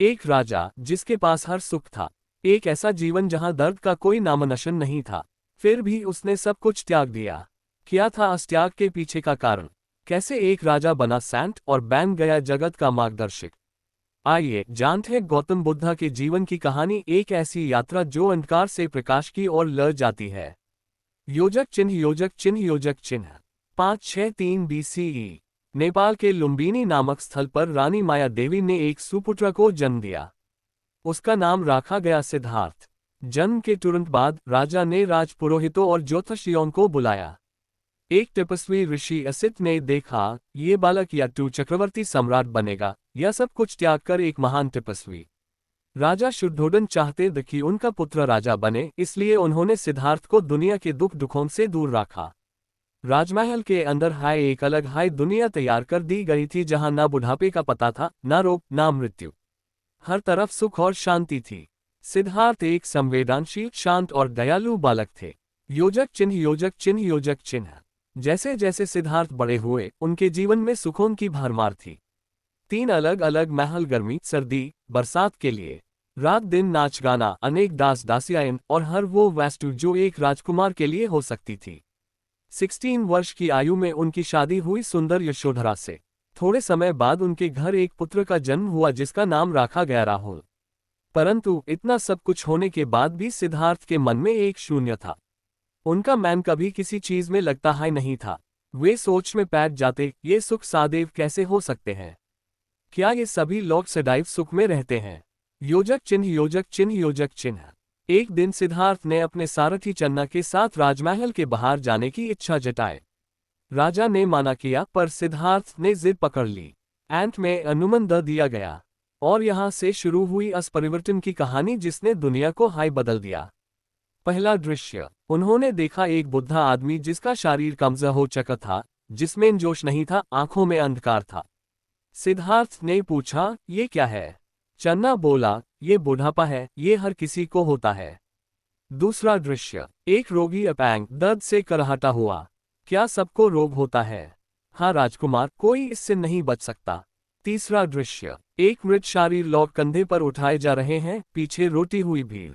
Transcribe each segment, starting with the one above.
एक राजा जिसके पास हर सुख था, एक ऐसा जीवन जहां दर्द का कोई नामोनिशान नहीं था, फिर भी उसने सब कुछ त्याग दिया। क्या था इस त्याग के पीछे का कारण? कैसे एक राजा बना सेंट और बन गया जगत का मार्गदर्शक? आइए जानते हैं गौतम बुद्धा के जीवन की कहानी, एक ऐसी यात्रा जो अंधकार से प्रकाश की ओर ले जाती है। योजक चिन्ह योजक चिन्ह योजक चिन्ह 563 BCE नेपाल के लुम्बिनी नामक स्थल पर रानी माया देवी ने एक सुपुत्र को जन्म दिया। उसका नाम रखा गया सिद्धार्थ। जन्म के तुरंत बाद राजा ने राजपुरोहितों और ज्योतिषियों को बुलाया। एक तपस्वी ऋषि असित ने देखा, ये बालक या तो चक्रवर्ती सम्राट बनेगा या सब कुछ त्याग कर एक महान तपस्वी। राजा शुद्धोधन चाहते थे कि उनका पुत्र राजा बने, इसलिए उन्होंने सिद्धार्थ को दुनिया के दुखों से दूर रखा। राजमहल के अंदर एक अलग दुनिया तैयार कर दी गई थी, जहां ना बुढ़ापे का पता था, ना रोग, ना मृत्यु। हर तरफ सुख और शांति थी। सिद्धार्थ एक संवेदनशील, शांत और दयालु बालक थे। योजक चिन्ह योजक चिन्ह योजक चिन्ह जैसे जैसे सिद्धार्थ बड़े हुए, उनके जीवन में सुखों की भरमार थी। 3 अलग अलग महल, गर्मी, सर्दी, बरसात के लिए, रात दिन नाच गाना, अनेक दास दासियां और हर वो वस्तु जो एक राजकुमार के लिए हो सकती थी। 16 वर्ष की आयु में उनकी शादी हुई सुंदर यशोधरा से। थोड़े समय बाद उनके घर एक पुत्र का जन्म हुआ जिसका नाम रखा गया राहुल। परंतु इतना सब कुछ होने के बाद भी सिद्धार्थ के मन में एक शून्य था। उनका मन कभी किसी चीज में लगता ही नहीं था। वे सोच में बैठ जाते, ये सुख सदैव कैसे हो सकते हैं? क्या ये सभी लोग सदैव सुख में रहते हैं? योजक चिन्ह योजक चिन्ह योजक चिन्ह एक दिन सिद्धार्थ ने अपने सारथी चन्ना के साथ राजमहल के बाहर जाने की इच्छा जताई। राजा ने माना किया, पर सिद्धार्थ ने जिद पकड़ ली। अंत में अनुमति दे दिया गया और यहां से शुरू हुई उस परिवर्तन की कहानी जिसने दुनिया को बदल दिया। पहला दृश्य, उन्होंने देखा एक बुढ़ा आदमी जिसका शरीर कमजोर हो चुका था, जिसमें जोश नहीं था, आंखों में अंधकार था। सिद्धार्थ ने पूछा, ये क्या है? चन्ना बोला, ये बुढ़ापा है, ये हर किसी को होता है। दूसरा दृश्य, एक रोगी अपंग दर्द से कराहता हुआ। क्या सबको रोग होता है? हाँ राजकुमार, कोई इससे नहीं बच सकता। तीसरा दृश्य, एक मृत शरीर लोग कंधे पर उठाए जा रहे हैं, पीछे रोती हुई भीड़।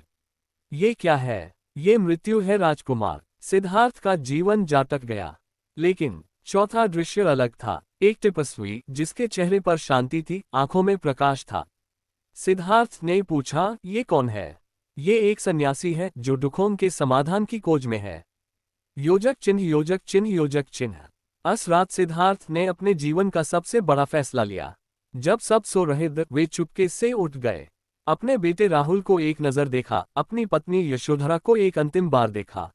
ये क्या है? ये मृत्यु है राजकुमार। सिद्धार्थ का जीवन जाटक गया। लेकिन चौथा दृश्य अलग था, एक तपस्वी जिसके चेहरे पर शांति थी, आंखों में प्रकाश था। सिद्धार्थ ने पूछा, ये कौन है? ये एक सन्यासी है जो दुखों के समाधान की खोज में है। योजक चिन्ह योजक चिन्ह योजक चिन्ह उस रात सिद्धार्थ ने अपने जीवन का सबसे बड़ा फैसला लिया। जब सब सो रहे थे, वे चुपके से उठ गए। अपने बेटे राहुल को एक नजर देखा, अपनी पत्नी यशोधरा को एक अंतिम बार देखा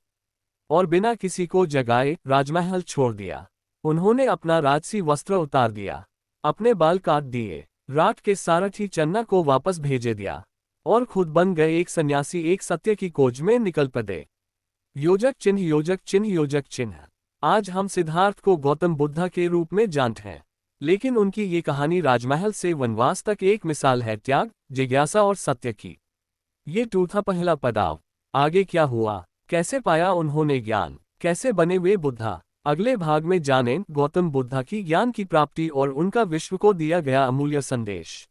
और बिना किसी को जगाए राजमहल छोड़ दिया। उन्होंने अपना राजसी वस्त्र उतार दिया, अपने बाल काट दिए, रात के सारथी चन्ना को वापस भेजे दिया और खुद बन गए एक सन्यासी, एक सत्य की खोज में निकल पड़े। योजक चिन्ह योजक चिन्ह योजक चिन्ह आज हम सिद्धार्थ को गौतम बुद्धा के रूप में जानते हैं, लेकिन उनकी ये कहानी राजमहल से वनवास तक एक मिसाल है त्याग, जिज्ञासा और सत्य की। ये था पहला पड़ाव। आगे क्या हुआ? कैसे पाया उन्होंने ज्ञान? कैसे बने वे बुद्धा? अगले भाग में जानें गौतम बुद्धा की ज्ञान की प्राप्ति और उनका विश्व को दिया गया अमूल्य संदेश।